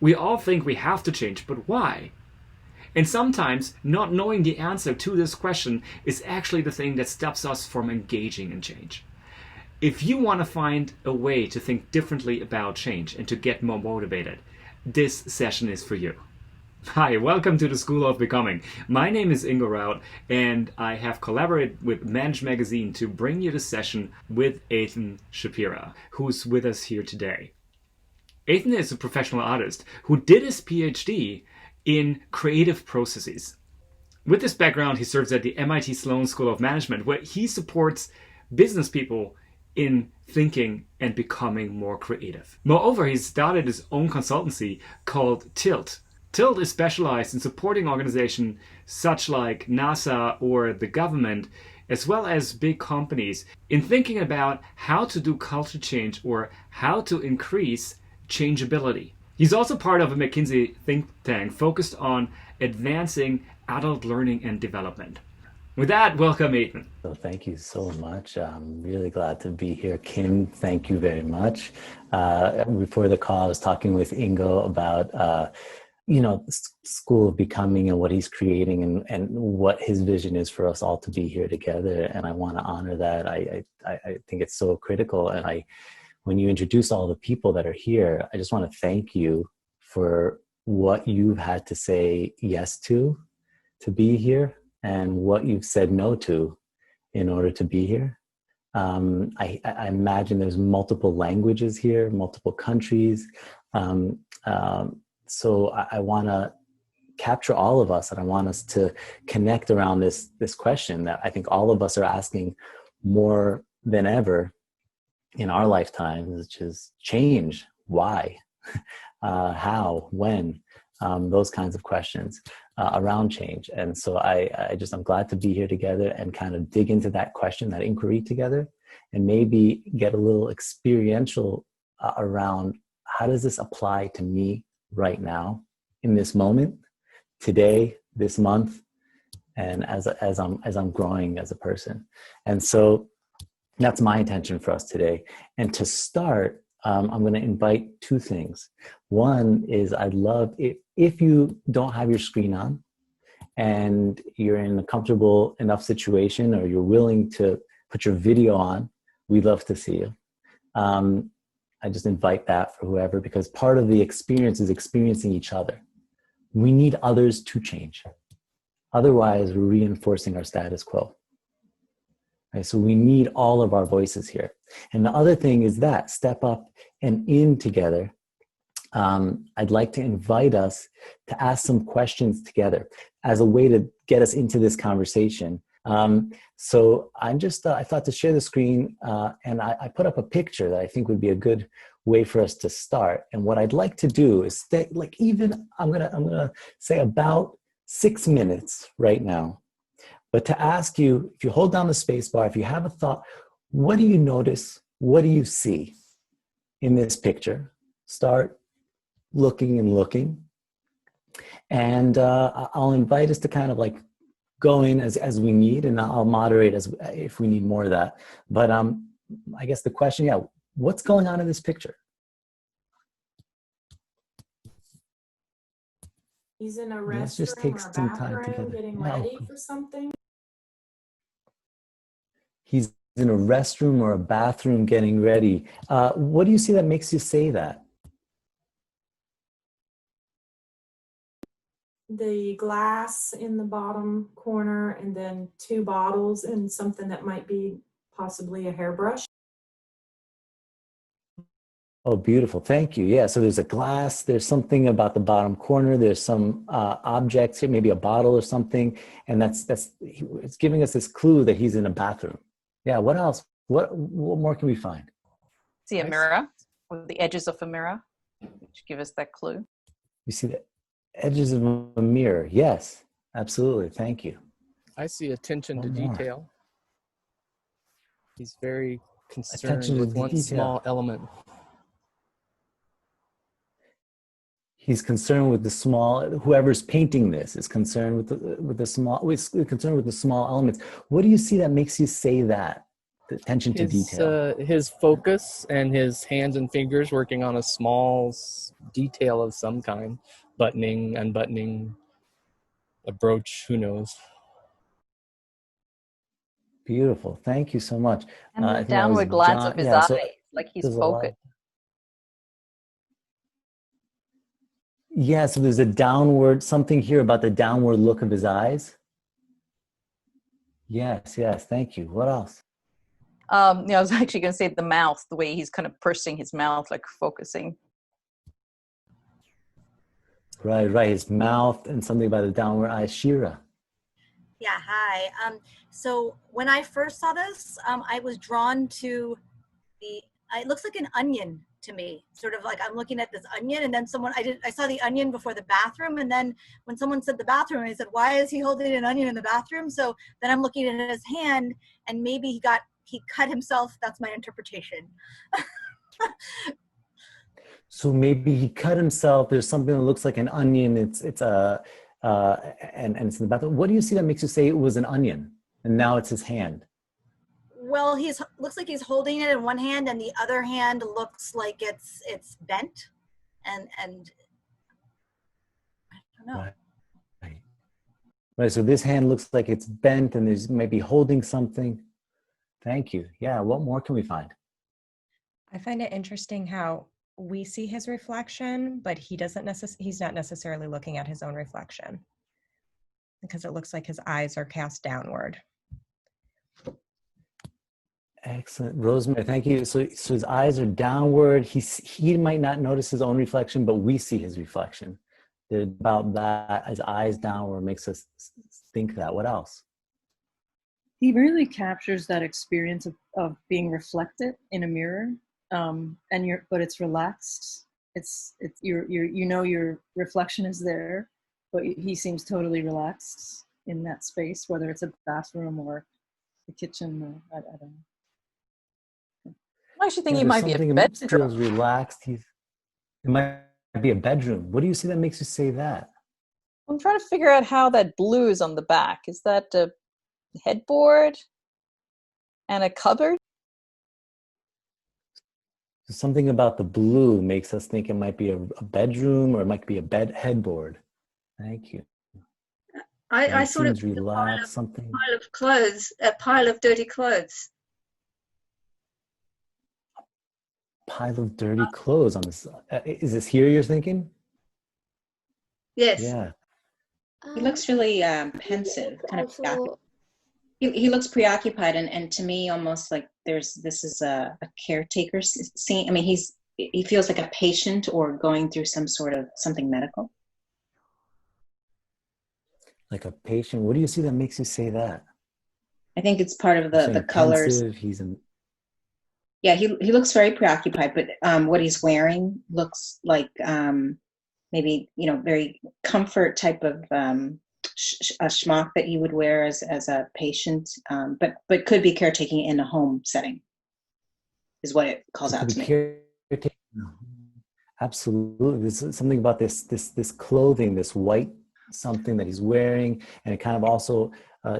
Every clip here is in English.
We all think we have to change, but why? And sometimes not knowing the answer to this question is actually the thing that stops us from engaging in change. If you want to find a way to think differently about change and to get more motivated, this session is for you. Hi, welcome to the School of Becoming. My name is Ingo Raut, and I have collaborated with Manage Magazine to bring you this session with Aithan Shapira, who's with us here today. Aithan is a professional artist who did his PhD in creative processes. With this background, he serves at the MIT Sloan School of Management, where he supports business people in thinking and becoming more creative. Moreover, he started his own consultancy called Tilt. Tilt is specialized in supporting organizations such like NASA or the government, as well as big companies, in thinking about how to do culture change or how to increase changeability. He's also part of a McKinsey think tank focused on advancing adult learning and development. With that, welcome, Aithan. So thank you so much. I'm really glad to be here. Kim, thank you very much. Before the call, I was talking with Ingo about the School of Becoming and what he's creating and what his vision is for us all to be here together. And I want to honor that. I think it's so critical. And when you introduce all the people that are here, I just want to thank you for what you've had to say yes to be here and what you've said no to in order to be here. I imagine there's multiple languages here, multiple countries. So I want to capture all of us, and I want us to connect around this question that I think all of us are asking more than ever in our lifetimes, which is change. Why? How? When? Those kinds of questions around change. And so I'm glad to be here together and kind of dig into that question, that inquiry together, and maybe get a little experiential around how does this apply to me right now, in this moment, today, this month, and as I'm growing as a person. And so that's my intention for us today. And to start, I'm going to invite two things. One is I'd love if you don't have your screen on and you're in a comfortable enough situation, or you're willing to put your video on, we'd love to see you. I just invite that for whoever, because part of the experience is experiencing each other. We need others to change. Otherwise, we're reinforcing our status quo. Right? So we need all of our voices here. And the other thing is that step up and in together. I'd like to invite us to ask some questions together as a way to get us into this conversation. So I thought to share the screen, and I put up a picture that I think would be a good way for us to start. And what I'd like to do is I'm gonna say about 6 minutes right now, but to ask you, if you hold down the space bar, if you have a thought, what do you notice? What do you see in this picture? Start looking and looking. And I'll invite us to kind of like go in as we need, and I'll moderate if we need more of that. But I guess the question, what's going on in this picture? He's in a restroom. Let's just take or a some time bathroom together. getting ready for something. He's in a restroom or a bathroom getting ready. What do you see that makes you say that? The glass in the bottom corner, and then 2 bottles and something that might be possibly a hairbrush. Oh, beautiful. Thank you. Yeah. So there's a glass, there's something about the bottom corner. There's some objects here, maybe a bottle or something. And it's giving us this clue that he's in a bathroom. Yeah. What else? What more can we find? See a mirror, or the edges of a mirror, which give us that clue. You see the edges of a mirror. Yes, absolutely. Thank you. I see attention to detail. He's very concerned with one small element. He's concerned with the small. Whoever's painting this is concerned with the small. Is concerned with the small elements. What do you see that makes you say that the attention to detail. His focus and his hands and fingers working on a small detail of some kind, buttoning, unbuttoning, a brooch, who knows. Beautiful. Thank you so much. And I the think that was downward glance John. of his Yeah, eyes, so like he's there's a lot. focused. Yeah, so there's a downward, something here about the downward look of his eyes. Yes, thank you. What else? I was actually going to say the mouth, the way he's kind of pursing his mouth, like focusing. Right. His mouth and something about the downward eyes. Shira. Yeah, hi. So when I first saw this, I was drawn to it looks like an onion to me, sort of like I'm looking at this onion, and then I saw the onion before the bathroom, and then when someone said the bathroom, I said, why is he holding an onion in the bathroom? So then I'm looking at his hand, and maybe he cut himself. That's my interpretation. So maybe he cut himself. There's something that looks like an onion. It's and it's in the bathroom. What do you see that makes you say it was an onion, and now it's his hand? Well, looks like he's holding it in one hand, and the other hand looks like it's bent, and I don't know. Right. So this hand looks like it's bent, and there's maybe holding something. Thank you. Yeah. What more can we find? I find it interesting how we see his reflection, but he's not necessarily looking at his own reflection, because it looks like his eyes are cast downward. Excellent. Rosemary, thank you. So his eyes are downward. He might not notice his own reflection, but we see his reflection. About that, his eyes downward makes us think that. What else? He really captures that experience of being reflected in a mirror, but it's relaxed. It's your reflection is there, but he seems totally relaxed in that space, whether it's a bathroom or the kitchen. Or, I don't know. I actually think he might be a bedroom. Feels relaxed. It might be a bedroom. What do you see that makes you say that? I'm trying to figure out how that blue is on the back. Is that a headboard and a cupboard? Something about the blue makes us think it might be a bedroom, or it might be a headboard. Thank you. I thought it was relaxed, a pile of clothes, a pile of dirty clothes. Pile of dirty clothes on this. Is this here you're thinking? Yes. Yeah. He looks really pensive, kind of preoccupied. He looks preoccupied, and to me, almost like this is a caretaker scene. I mean, he feels like a patient or going through something medical. Like a patient. What do you see that makes you say that? I think it's part of the colors. Pensive, Yeah, he looks very preoccupied, but what he's wearing looks like maybe very comfort type of a schmuck that you would wear as a patient, but could be caretaking in a home setting, is what it calls out to me. Absolutely, there's something about this clothing, this white something that he's wearing, and it kind of also.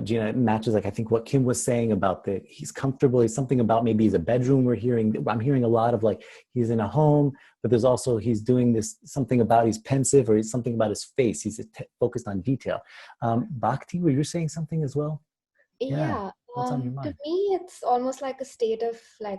Gina, it matches I think what Kim was saying about he's comfortable. He's something about maybe he's a bedroom. I'm hearing a lot of he's in a home, but there's also he's doing this something about he's pensive, or he's something about his face. He's focused on detail. Bhakti, were you saying something as well? Yeah. What's on your mind? To me, it's almost like a state of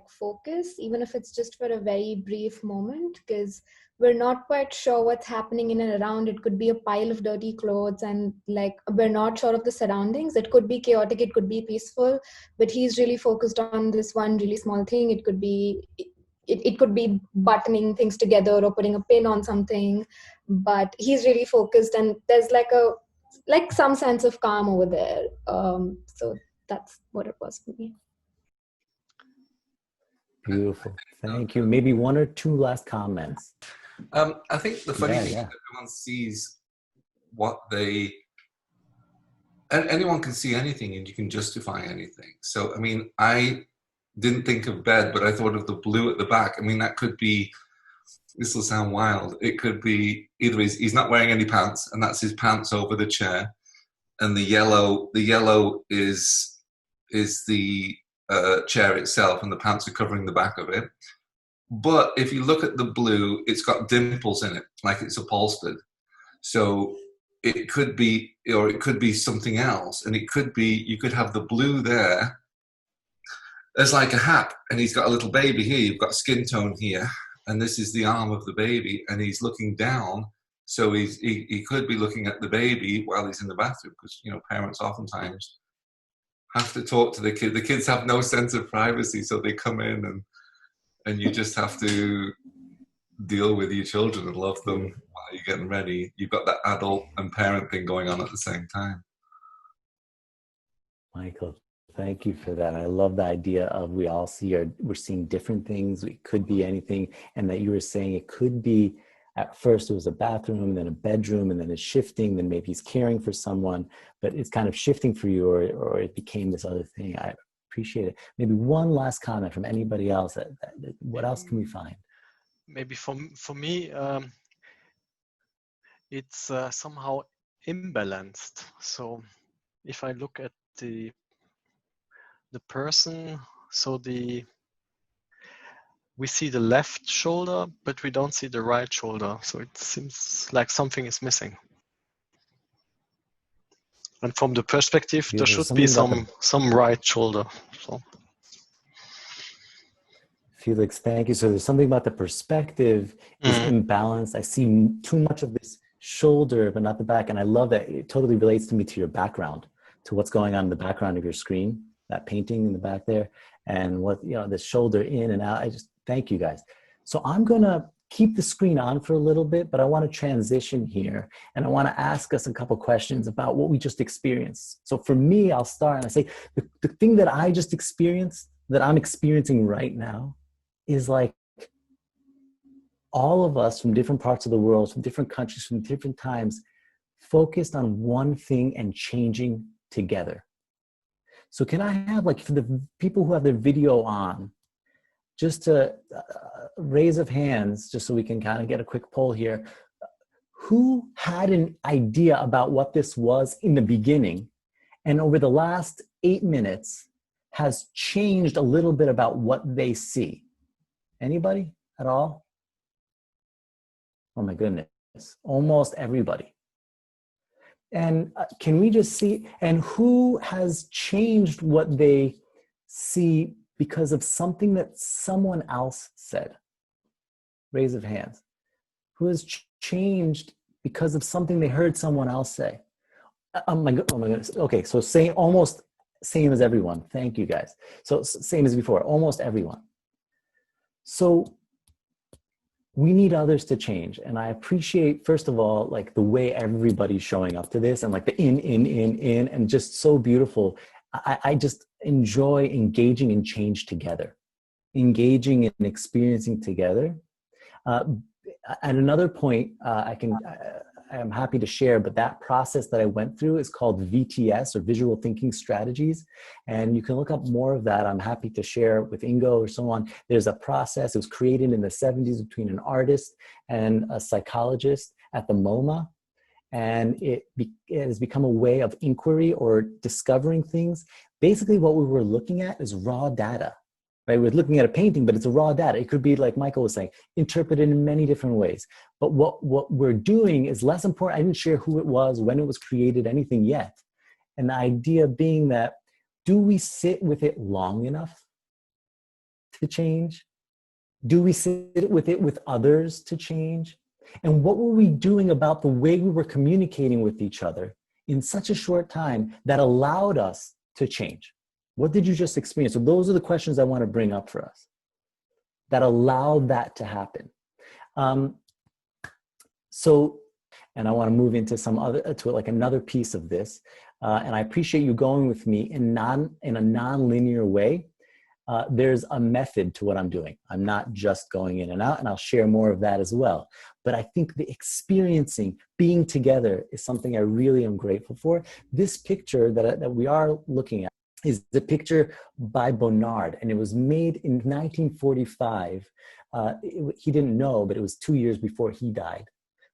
focus, even if it's just for a very brief moment, because we're not quite sure what's happening in and around. It could be a pile of dirty clothes, and we're not sure of the surroundings. It could be chaotic, it could be peaceful, but he's really focused on this one really small thing. It could be buttoning things together or putting a pin on something, but he's really focused, and there's some sense of calm over there. So that's what it was for me. Beautiful. Thank you. Maybe one or two last comments. I think the funny thing is that everyone sees what anyone can see anything, and you can justify anything. So, I mean, I didn't think of bed, but I thought of the blue at the back. I mean, that could be, this will sound wild. It could be either he's not wearing any pants, and that's his pants over the chair. And the yellow is the chair itself, and the pants are covering the back of it. But if you look at the blue, it's got dimples in it, like it's upholstered. So it could be, or it could be something else, and it could be, you could have the blue there as like a hat, and he's got a little baby here. You've got skin tone here, and this is the arm of the baby, and he's looking down. So he could be looking at the baby while he's in the bathroom, because parents oftentimes have to talk to the kid. The kids have no sense of privacy, so they come in and you just have to deal with your children and love them while you're getting ready. You've got that adult and parent thing going on at the same time. Michael, thank you for that. I love the idea of we're seeing different things. It could be anything. And that you were saying it could be, at first it was a bathroom, then a bedroom, and then it's shifting, then maybe he's caring for someone, but it's kind of shifting for you, or it became this other thing. I appreciate it. Maybe one last comment from anybody else. What else can we find? Maybe for me, it's somehow imbalanced. So if I look at the person, so we see the left shoulder, but we don't see the right shoulder. So it seems like something is missing. And from the perspective, there should be some right shoulder. So. Felix, thank you. So there's something about the perspective is imbalanced. I see too much of this shoulder, but not the back. And I love that. It totally relates to me, to your background, to what's going on in the background of your screen, that painting in the back there, and what, the shoulder in and out. I just thank you guys. So I'm going to keep the screen on for a little bit, but I want to transition here, and I want to ask us a couple questions about what we just experienced. So for me, I'll start and I say, the thing that I just experienced, that I'm experiencing right now, is like all of us from different parts of the world, from different countries, from different times, focused on one thing and changing together. So can I have, like, for the people who have their video on, just to raise of hands, just so we can kind of get a quick poll here, who had an idea about what this was in the beginning, and over the last 8 minutes has changed a little bit about what they see? Anybody at all? Oh my goodness, almost everybody. And can we just see, and who has changed what they see because of something that someone else said? Raise of hands. Who has changed because of something they heard someone else say? Oh my goodness. Okay, so almost same as everyone. Thank you guys. So same as before, almost everyone. So we need others to change. And I appreciate, first of all, like the way everybody's showing up to this, and like the in, and just so beautiful. I just enjoy engaging in change together, engaging and experiencing together. At another point, I'm happy to share, but that process that I went through is called VTS, or Visual Thinking Strategies. And you can look up more of that. I'm happy to share with Ingo or so on. There's a process. It was created in the 70s between an artist and a psychologist at the MoMA. And it has become a way of inquiry or discovering things. Basically, what we were looking at is raw data. Right? We're looking at a painting, but it's a raw data. It could be, like Michael was saying, interpreted in many different ways. But what we're doing is less important. I didn't share who it was, when it was created, anything yet. And the idea being that, do we sit with it long enough to change? Do we sit with it with others to change? And what were we doing about the way we were communicating with each other in such a short time that allowed us to change? What did you just experience? So those are the questions I want to bring up for us that allowed that to happen. And I want to move into another piece of this. And I appreciate you going with me in a non-linear way. There's a method to what I'm doing. I'm not just going in and out, and I'll share more of that as well. But I think the experiencing, being together, is something I really am grateful for. This picture that we are looking at is the picture by Bonnard, and it was made in 1945. He didn't know, but it was 2 years before he died.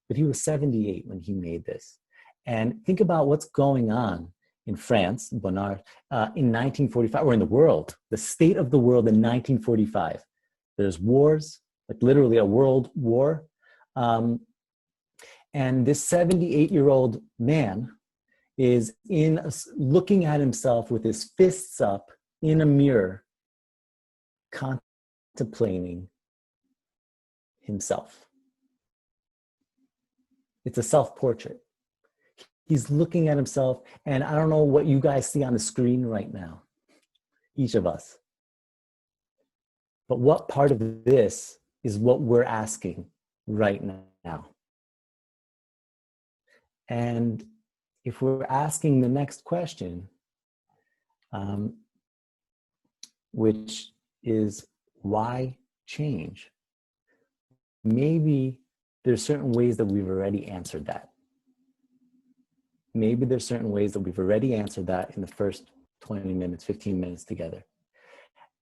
But he was 78 when he made this. And think about what's going on in France, Bonnard, in 1945, or in the world, the state of the world in 1945. There's wars, like literally a world war. And this 78-year-old man is looking at himself with his fists up in a mirror, contemplating himself. It's a self-portrait. He's looking at himself, and I don't know what you guys see on the screen right now, each of us. But what part of this is what we're asking right now? And if we're asking the next question, which is why change? Maybe there's certain ways that we've already answered that. Maybe there's certain ways that we've already answered that in the first 20 minutes, 15 minutes together.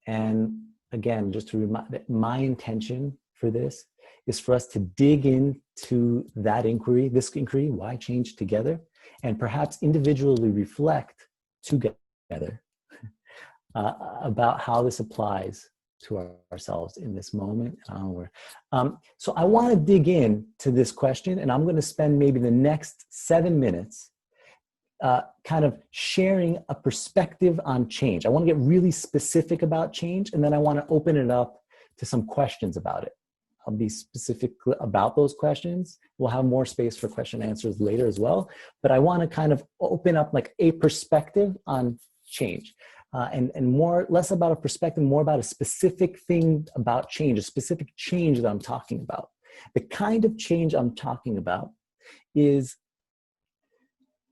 And again, just to remind that my intention for this is for us to dig into that inquiry, this inquiry, why change, together, and perhaps individually reflect together about how this applies to ourselves in this moment and onward. So I want to dig in to this question, and I'm going to spend maybe the next 7 minutes kind of sharing a perspective on change. I want to get really specific about change, and then I want to open it up to some questions about it. I'll be specific about those questions. We'll have more space for question and answers later as well. But I want to kind of open up like a perspective on change. And less about a perspective, more about a specific thing about change, a specific change that I'm talking about. The kind of change I'm talking about is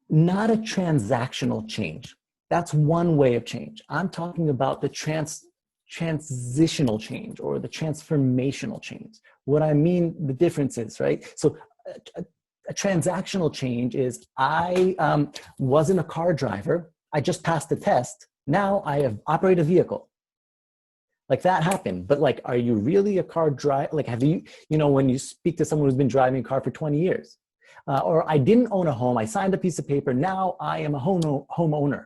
not a transactional change. That's one way of change. I'm talking about the transitional change or the transformational change. What I mean, the difference is, right? So a transactional change is I wasn't a car driver. I just passed the test. Now I have operate a vehicle. Like that happened. But like, are you really a car driver? Like, have you, when you speak to someone who's been driving a car for 20 years, or I didn't own a home, I signed a piece of paper, now I am a homeowner.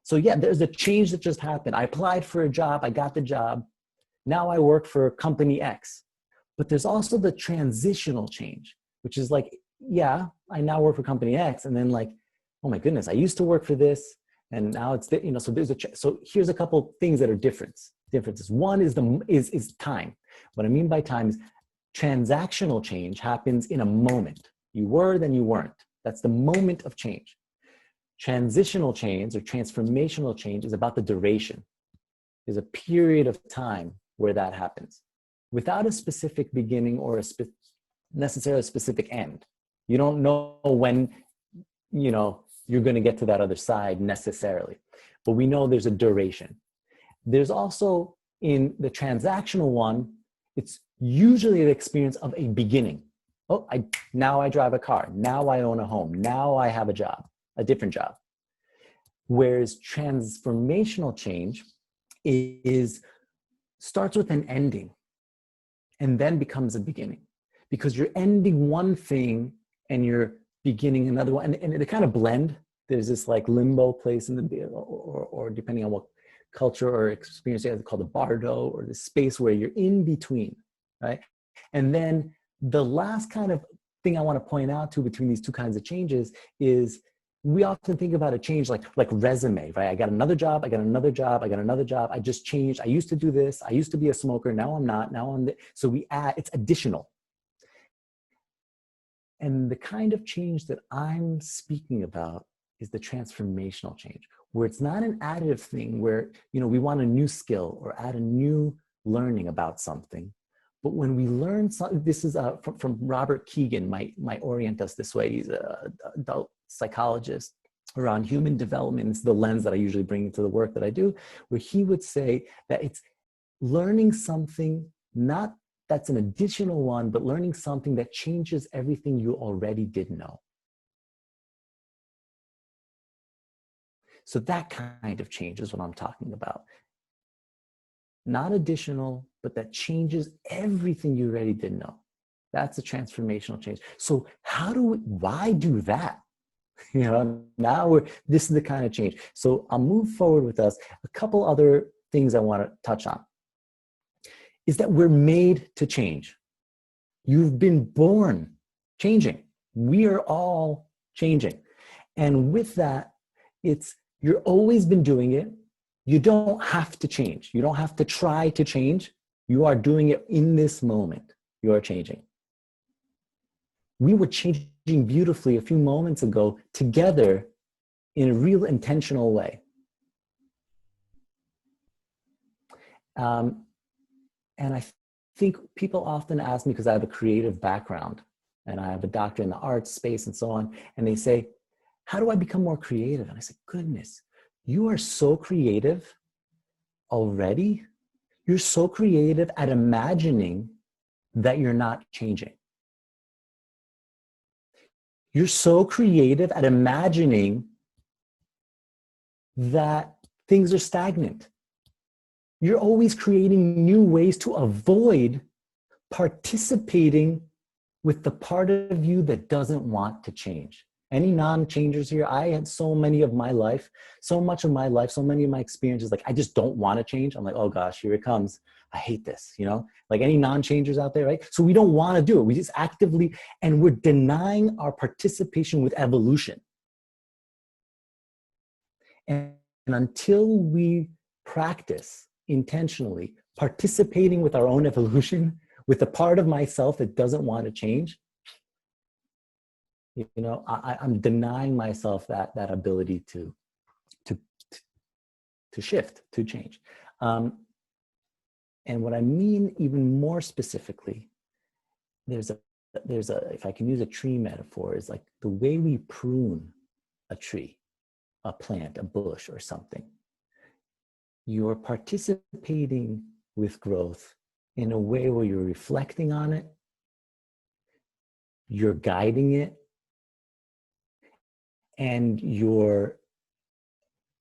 So yeah, there's a change that just happened. I applied for a job, I got the job. Now I work for company X. But there's also the transitional change, which is like, yeah, I now work for company X. And then like, oh my goodness, I used to work for this. And now it's, so there's so here's a couple things that are differences. One is is time. What I mean by time is transactional change happens in a moment. You were, then you weren't. That's the moment of change. Transitional change or transformational change is about the duration. There's a period of time where that happens without a specific beginning or necessarily a specific end. You don't know when, you're going to get to that other side necessarily, but we know there's a duration. There's also in the transactional one, it's usually the experience of a beginning. Oh, now I drive a car. Now I own a home. Now I have a job, a different job. Whereas transformational change starts with an ending and then becomes a beginning, because you're ending one thing and you're beginning another one, and they kind of blend. There's this like limbo place in the, or depending on what culture or experience you have, called the bardo, or the space where you're in between, right? And then the last kind of thing I want to point out to between these two kinds of changes is we often think about a change like resume, right? I got another job, I got another job, I got another job. I just changed. I used to do this. I used to be a smoker. Now I'm not. Now I'm so we add. It's additional. And the kind of change that I'm speaking about is the transformational change, where it's not an additive thing where, we want a new skill or add a new learning about something. But when we learn something, this is from Robert Keegan, might orient us this way. He's an adult psychologist around human development. It's the lens that I usually bring into the work that I do, where he would say that it's learning something, not that's an additional one, but learning something that changes everything you already did know. So that kind of change is what I'm talking about. Not additional, but that changes everything you already did know. That's a transformational change. So why do that? Now this is the kind of change. So I'll move forward with us. A couple other things I want to touch on is that we're made to change. You've been born changing. We are all changing. And with that, you're always been doing it. You don't have to change. You don't have to try to change. You are doing it in this moment. You are changing. We were changing beautifully a few moments ago together in a real intentional way. And I think people often ask me, because I have a creative background and I have a doctorate in the arts space and so on, and they say, how do I become more creative? And I say, goodness, you are so creative already. You're so creative at imagining that you're not changing. You're so creative at imagining that things are stagnant. You're always creating new ways to avoid participating with the part of you that doesn't want to change. Any non-changers here? I had so much of my life, so many of my experiences, like I just don't want to change. I'm like, oh gosh, here it comes. I hate this, like any non-changers out there, right? So we don't want to do it. We just actively, and we're denying our participation with evolution. And until we practice intentionally participating with our own evolution, with the part of myself that doesn't want to change, I'm denying myself that ability to shift, to change. And what I mean even more specifically, there's a, if I can use a tree metaphor, is like the way we prune a tree, a plant, a bush or something. You're participating with growth in a way where you're reflecting on it, you're guiding it, and you're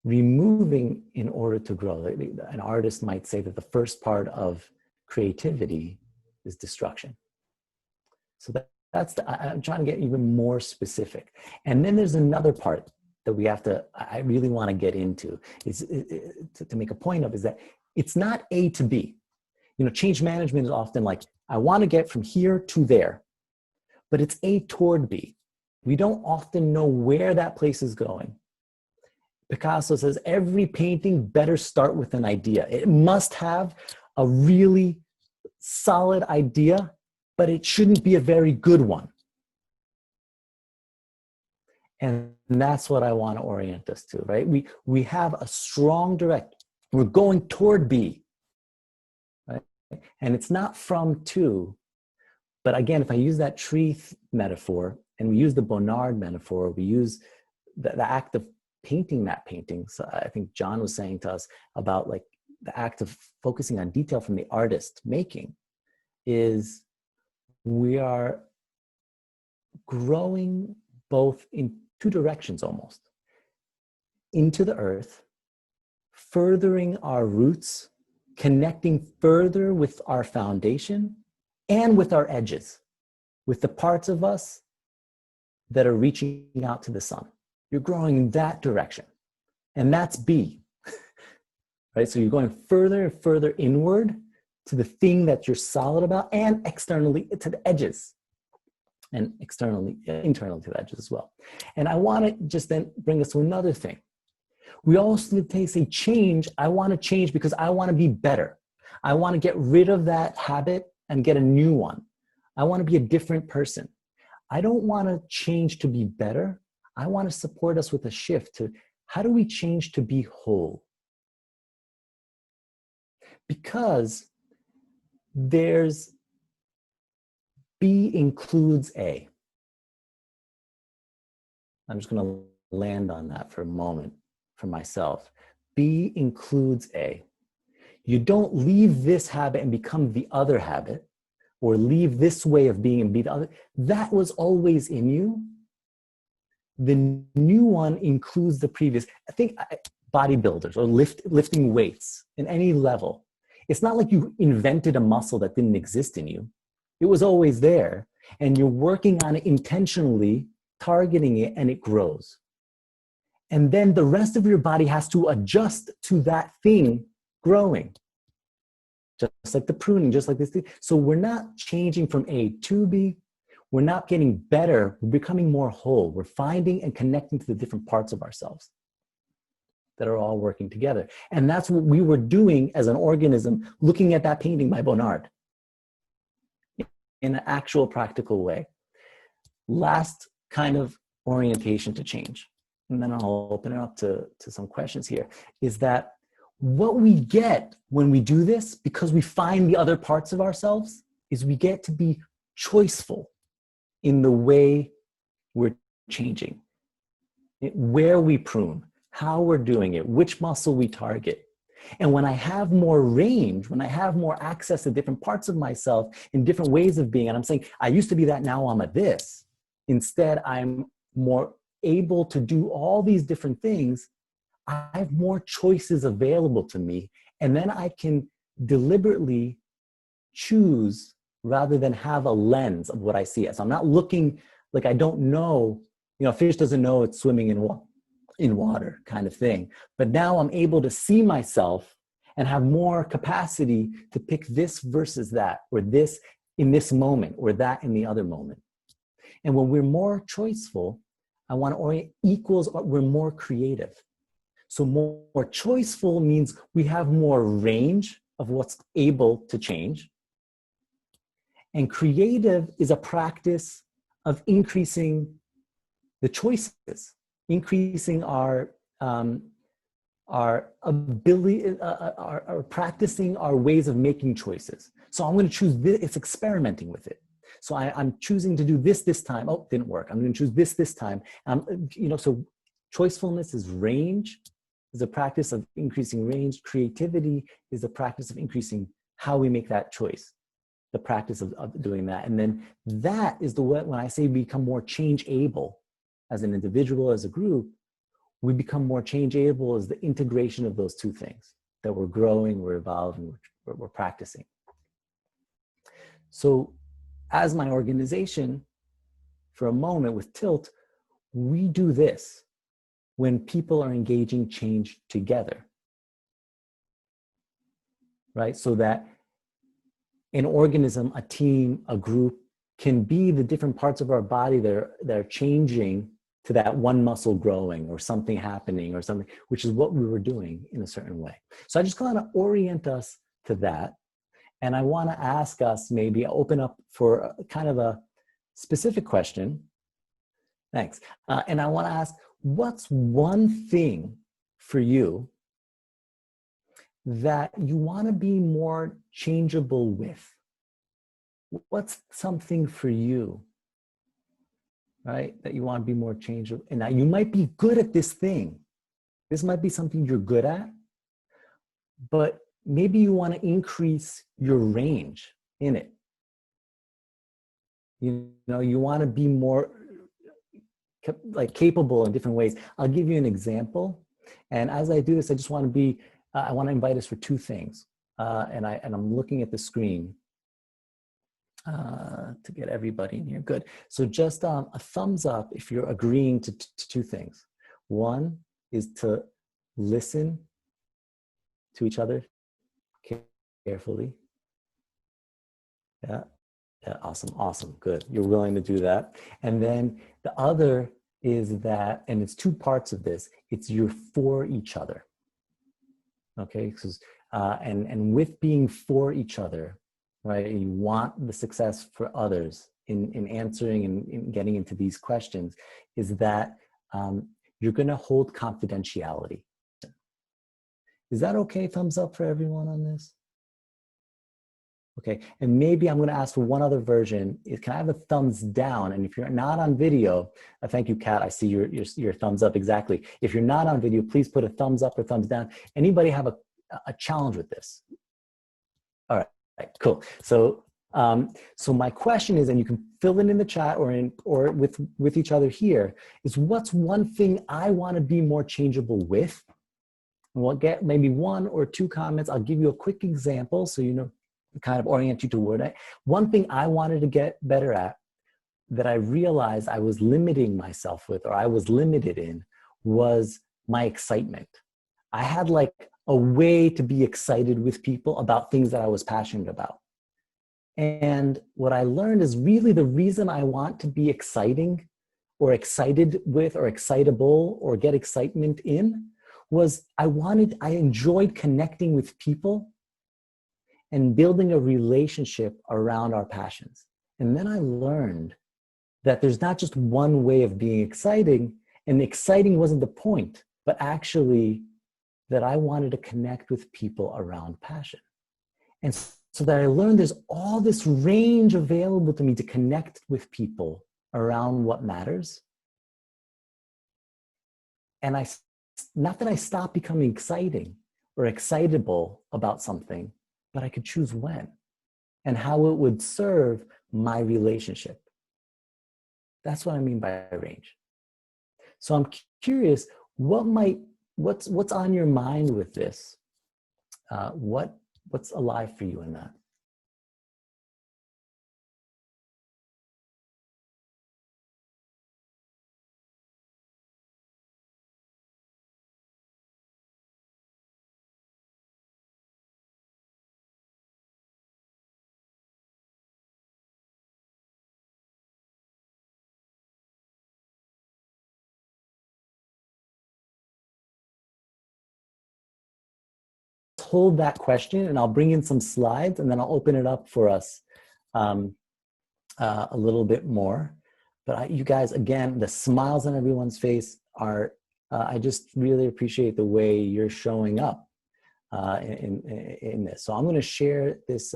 removing in order to grow. An artist might say that the first part of creativity is destruction. So I'm trying to get even more specific. And then there's another part that I really want to get into, to make a point of, is that it's not A to B. Change management is often like, I want to get from here to there, but it's A toward B. We don't often know where that place is going. Picasso says every painting better start with an idea. It must have a really solid idea, but it shouldn't be a very good one. And that's what I want to orient us to, right? We have a strong direct. We're going toward B, right? And it's not from to. But again, if I use that tree metaphor, and we use the Bonnard metaphor, we use the act of painting that painting. So I think John was saying to us about like the act of focusing on detail from the artist making, is we are growing both in two directions almost. Into the earth, furthering our roots, connecting further with our foundation and with our edges, with the parts of us that are reaching out to the sun. You're growing in that direction. And that's B, right? So you're going further and further inward to the thing that you're solid about, and externally to the edges, and internally to the edges as well. And I want to just then bring us to another thing. We also say change. I want to change because I want to be better. I want to get rid of that habit and get a new one. I want to be a different person. I don't want to change to be better. I want to support us with a shift to how do we change to be whole? Because there's B includes A. I'm just going to land on that for a moment for myself. B includes A. You don't leave this habit and become the other habit, or leave this way of being and be the other. That was always in you. The new one includes the previous. I think bodybuilders or lifting weights in any level. It's not like you invented a muscle that didn't exist in you. It was always there, and you're working on it intentionally targeting it and it grows. And then the rest of your body has to adjust to that thing growing. Just like the pruning, just like this thing. So we're not changing from A to B. We're not getting better. We're becoming more whole. We're finding and connecting to the different parts of ourselves that are all working together. And that's what we were doing as an organism, looking at that painting by Bonnard in an actual practical way. Last kind of orientation to change, and then I'll open it up to some questions here, is that what we get when we do this, because we find the other parts of ourselves, is we get to be choiceful in the way we're changing, where we prune, how we're doing it, which muscle we target. And when I have more range, when I have more access to different parts of myself in different ways of being, and I'm saying, I used to be that, now I'm a this. Instead, I'm more able to do all these different things. I have more choices available to me. And then I can deliberately choose rather than have a lens of what I see. So I'm not looking like I don't know, a fish doesn't know it's swimming in water kind of thing. But now I'm able to see myself and have more capacity to pick this versus that, or this in this moment, or that in the other moment. And when we're more choiceful, I want to orient equals, we're more creative. So more choiceful means we have more range of what's able to change. And creative is a practice of increasing the choices, increasing our ability, our practicing our ways of making choices. So I'm going to choose this, it's experimenting with it. So I'm choosing to do this time. Oh, didn't work. I'm going to choose this time. So choicefulness is range, is a practice of increasing range. Creativity is a practice of increasing how we make that choice, the practice of doing that. And then that is the way, when I say we become more change able as an individual, as a group, we become more change able as the integration of those two things, that we're growing, we're evolving, we're practicing. So as my organization, for a moment with Tilt, we do this when people are engaging change together, right? So that an organism, a team, a group can be the different parts of our body that are changing to that one muscle growing or something happening or something, which is what we were doing in a certain way. So I just want to orient us to that. And I want to ask us, maybe open up for kind of a specific question. Thanks. And I want to ask, what's one thing for you that you want to be more changeable with? What's something for you, right, that you want to be more changeable? And now you might be good at this thing. This might be something you're good at, but maybe you want to increase your range in it. You want to be more capable in different ways. I'll give you an example. And as I do this, I just want to I want to invite us for two things. And I'm looking at the screen to get everybody in here. Good. So just a thumbs up if you're agreeing to two things. One is to listen to each other carefully. Yeah, awesome, good. You're willing to do that. And then the other is that, and it's two parts of this, it's you're for each other. Okay, because and with being for each other, right, you want the success for others in answering and in getting into these questions, is that you're going to hold confidentiality. Is that okay? Thumbs up for everyone on this? Okay, and maybe I'm going to ask for one other version. Can I have a thumbs down? And if you're not on video, thank you, Kat. I see your thumbs up exactly. If you're not on video, please put a thumbs up or thumbs down. Anybody have a challenge with this? All right, cool. So so my question is, and you can fill it in the chat or with each other here, is what's one thing I want to be more changeable with? And we'll get maybe one or two comments. I'll give you a quick example so you know, kind of orient you toward it. One thing I wanted to get better at that I realized I was limiting myself with, or I was limited in, was my excitement. I had like a way to be excited with people about things that I was passionate about. And what I learned is really the reason I want to be exciting or excited with or excitable or get excitement in was I enjoyed connecting with people and building a relationship around our passions. And then I learned that there's not just one way of being exciting, and exciting wasn't the point, but actually that I wanted to connect with people around passion. And so that I learned there's all this range available to me to connect with people around what matters. And not that I stopped becoming exciting or excitable about something, but I could choose when and how it would serve my relationship. That's what I mean by range. So I'm curious, what's on your mind with this? What's alive for you in that? Hold that question and I'll bring in some slides and then I'll open it up for us a little bit more. But you guys, again, the smiles on everyone's face are, I just really appreciate the way you're showing up in this. So I'm going to share this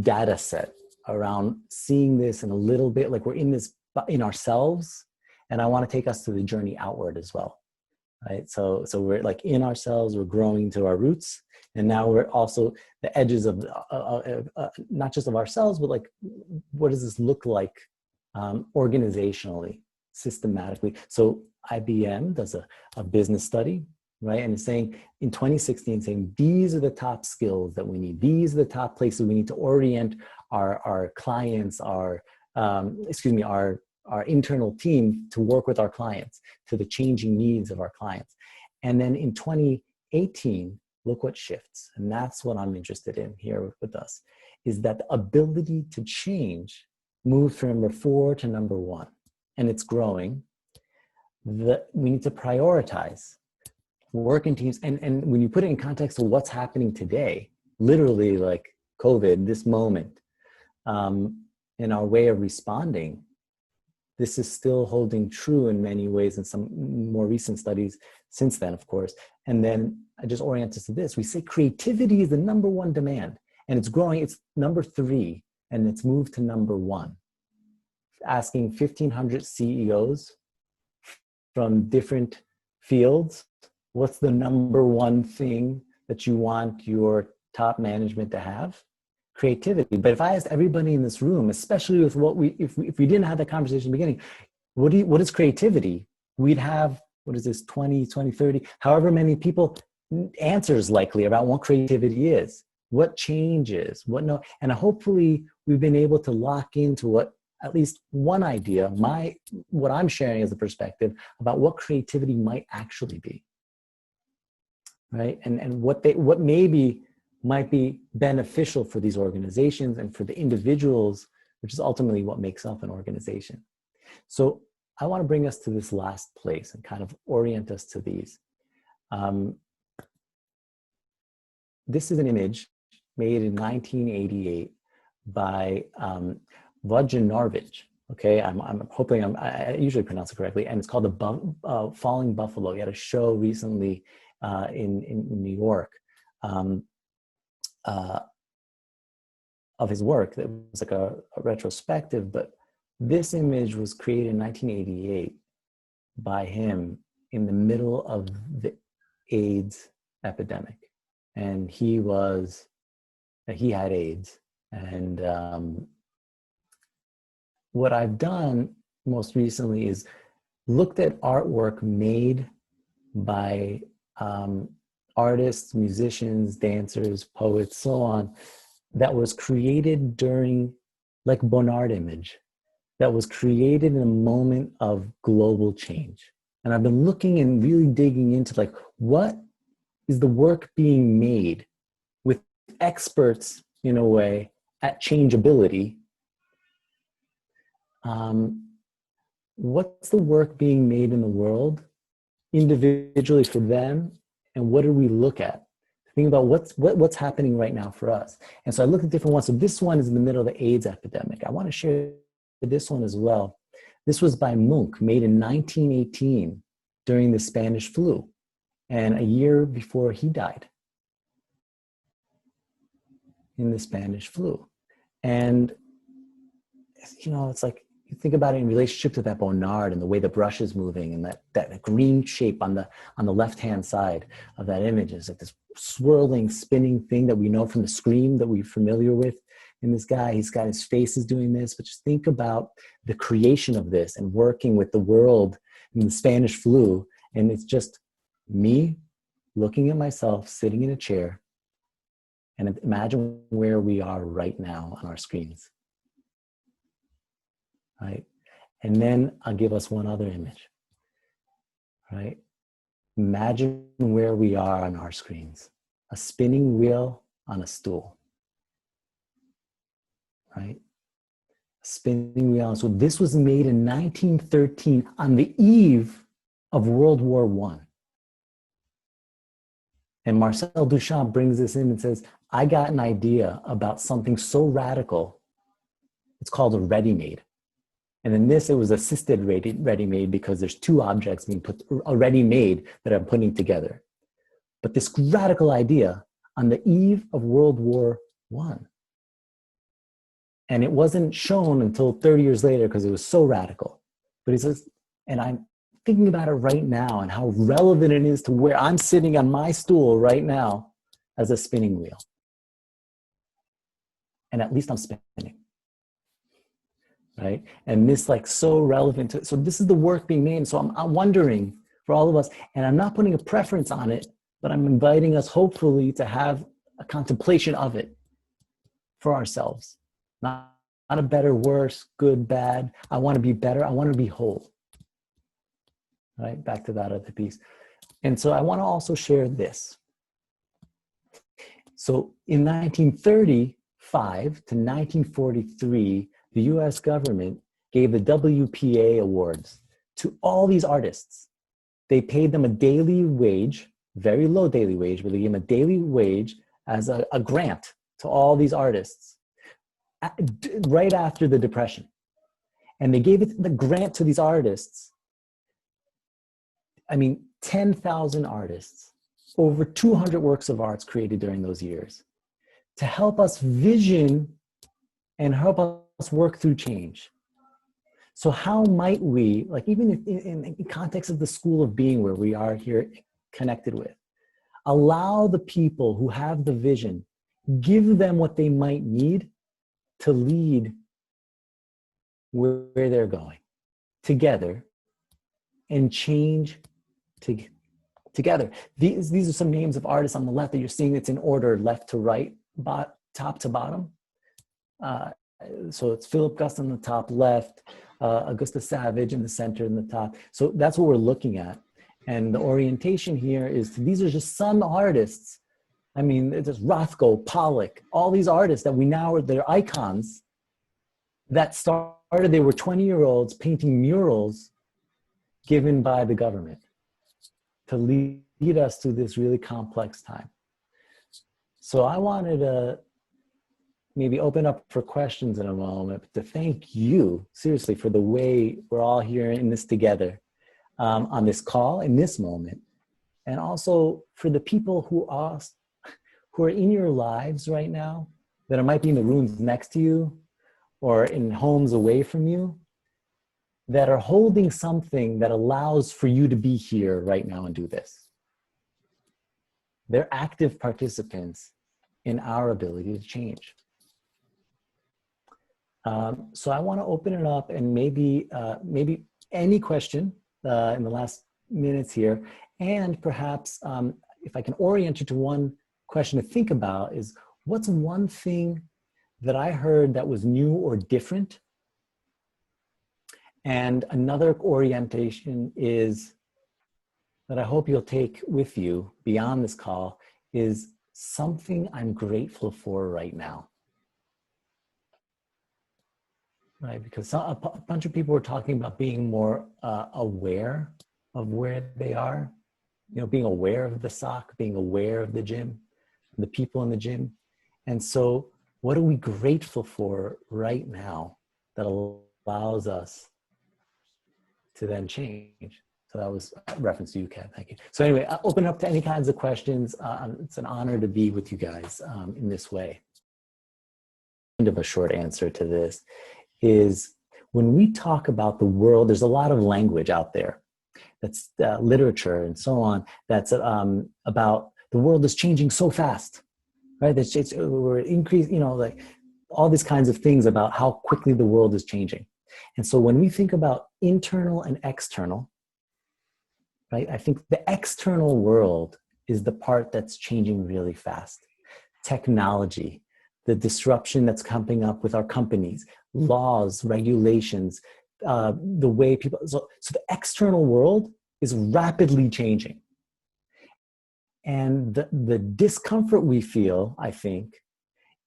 data set around seeing this in a little bit, like we're in this in ourselves, and I want to take us to the journey outward as well. Right, so we're like in ourselves, we're growing to our roots, and now we're also the edges of not just of ourselves, but like what does this look like organizationally, systematically? So IBM does a business study, right, and it's saying in 2016, saying these are the top skills that we need, these are the top places we need to orient our clients, our internal team to work with our clients to the changing needs of our clients. And then in 2018, look what shifts. And that's what I'm interested in here with us, is that the ability to change moved from number 4 to number 1. And it's growing. We need to prioritize work in teams. And when you put it in context of what's happening today, literally like COVID, this moment, in our way of responding, this is still holding true in many ways in some more recent studies since then, of course. And then I just orient us to this. We say creativity is the number 1 demand, and it's growing. It's number 3, and it's moved to number 1. Asking 1,500 CEOs from different fields, what's the number 1 thing that you want your top management to have? Creativity. But if I asked everybody in this room, especially with if we didn't have that conversation in the beginning, what is creativity? We'd have, 20, 30, however many people answers likely about what creativity is, what changes, what no, and hopefully we've been able to lock into what at least one idea, what I'm sharing as a perspective about what creativity might actually be, right? And what maybe might be beneficial for these organizations and for the individuals, which is ultimately what makes up an organization. So I want to bring us to this last place and kind of orient us to these. This is an image made in 1988 by Vojinovic. Okay, I'm hoping I usually pronounce it correctly, and it's called the Falling Buffalo. He had a show recently in New York. Of his work that was like a retrospective, but this image was created in 1988 by him in the middle of the AIDS epidemic. And he had AIDS. And what I've done most recently is looked at artwork made by artists, musicians, dancers, poets, so on, that was created during, like Bonnard image, that was created in a moment of global change. And I've been looking and really digging into like, what is the work being made with experts in a way at changeability? What's the work being made in the world individually for them, and what do we look at? Think about what's happening right now for us. And so I looked at different ones. So this one is in the middle of the AIDS epidemic. I want to share this one as well. This was by Munch, made in 1918 during the Spanish flu, and a year before he died in the Spanish flu. And, you know, it's like, you think about it in relationship to that Bonnard and the way the brush is moving, and that green shape on the left-hand side of that image is like this swirling, spinning thing that we know from the Scream that we're familiar with in this guy. He's got his face is doing this, but just think about the creation of this and working with the world in the Spanish flu. And it's just me looking at myself, sitting in a chair, and imagine where we are right now on our screens. Right? And then I'll give us one other image, right? Imagine where we are on our screens, a spinning wheel on a stool, right? A spinning wheel. So this was made in 1913 on the eve of World War I. And Marcel Duchamp brings this in and says, I got an idea about something so radical, it's called a ready-made. And in this, it was assisted ready-made because there's two objects being put, already made, that I'm putting together. But this radical idea on the eve of World War I. And it wasn't shown until 30 years later because it was so radical. But he says, and I'm thinking about it right now and how relevant it is to where I'm sitting on my stool right now as a spinning wheel. And at least I'm spinning. Right? And this like so relevant to, so this is the work being made. So I'm wondering for all of us, and I'm not putting a preference on it, but I'm inviting us hopefully to have a contemplation of it for ourselves. Not a better, worse, good, bad. I want to be better. I want to be whole. Right? Back to that other piece. And so I want to also share this. So in 1935 to 1943, the US government gave the WPA awards to all these artists. They paid them a daily wage, very low daily wage, but they gave them a daily wage as a grant to all these artists right after the Depression. And they gave it the grant to these artists. I mean, 10,000 artists, over 200 works of arts created during those years to help us vision and help us work through change. So how might we, like even in context of the School of Being where we are here connected with, allow the people who have the vision, give them what they might need to lead where they're going together and change together. These are some names of artists on the left that you're seeing. It's in order, left to right, top to bottom. So it's Philip Gust on the top left, Augusta Savage in the center in the top. So that's what we're looking at. And the orientation here is, these are just some artists. I mean, there's Rothko, Pollock, all these artists that we now are, they're icons that started, they were 20-year-olds painting murals given by the government to lead us through this really complex time. So I wanted to maybe open up for questions in a moment, but to thank you, seriously, for the way we're all here in this together on this call in this moment. And also for the people who are in your lives right now, that might be in the rooms next to you or in homes away from you, that are holding something that allows for you to be here right now and do this. They're active participants in our ability to change. So I want to open it up and maybe any question in the last minutes here, and perhaps if I can orient you to one question to think about is, what's one thing that I heard that was new or different And another orientation is that I hope you'll take with you beyond this call is something I'm grateful for right now. Right, because a bunch of people were talking about being more aware of where they are, you know, being aware of the sock, being aware of the gym, the people in the gym. And so what are we grateful for right now that allows us to then change? So that was a reference to you, Kat. Thank you. So anyway, I'll open up to any kinds of questions. It's an honor to be with you guys in this way. Kind of a short answer to this is when we talk about the world, there's a lot of language out there that's literature and so on that's about the world is changing so fast, right? We're increasing, you know, like all these kinds of things about how quickly the world is changing. And so when we think about internal and external, right, I think the external world is the part that's changing really fast. Technology, the disruption that's coming up with our companies, laws, regulations, the way people, so the external world is rapidly changing. And the discomfort we feel, I think,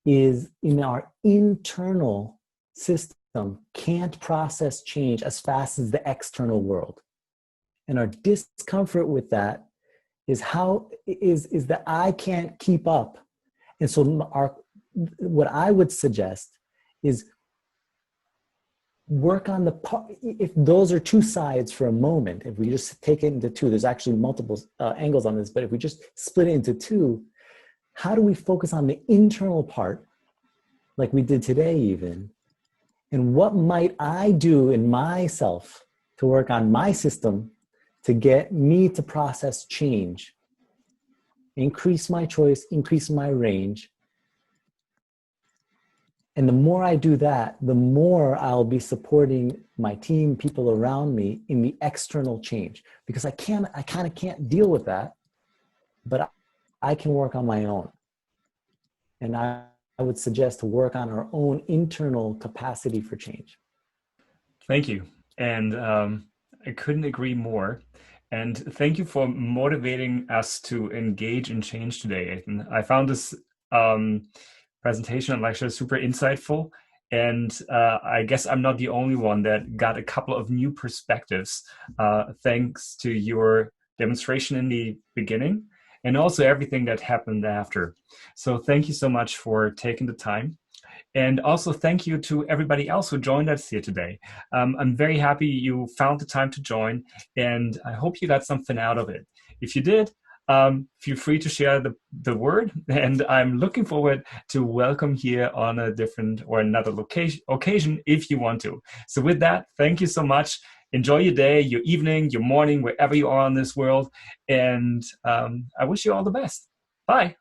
is in our internal system can't process change as fast as the external world. And our discomfort with that is is that I can't keep up. And so what I would suggest is work on the part. If those are two sides for a moment, if we just take it into two, there's actually multiple angles on this, but if we just split it into two, how do we focus on the internal part, like we did today even, and what might I do in myself to work on my system to get me to process change, increase my choice, increase my range. And the more I do that, the more I'll be supporting my team, people around me in the external change, because I kind of can't deal with that, but I can work on my own. And I would suggest to work on our own internal capacity for change. Thank you. And I couldn't agree more. And thank you for motivating us to engage in change today, Aithan. I found this presentation and lecture super insightful. And I guess I'm not the only one that got a couple of new perspectives thanks to your demonstration in the beginning and also everything that happened after. So thank you so much for taking the time. And also thank you to everybody else who joined us here today. I'm very happy you found the time to join, and I hope you got something out of it. If you did, feel free to share the word, and I'm looking forward to welcome here on a different or another occasion if you want to. So with that, thank you so much. Enjoy your day, your evening, your morning, wherever you are in this world, and I wish you all the best. Bye.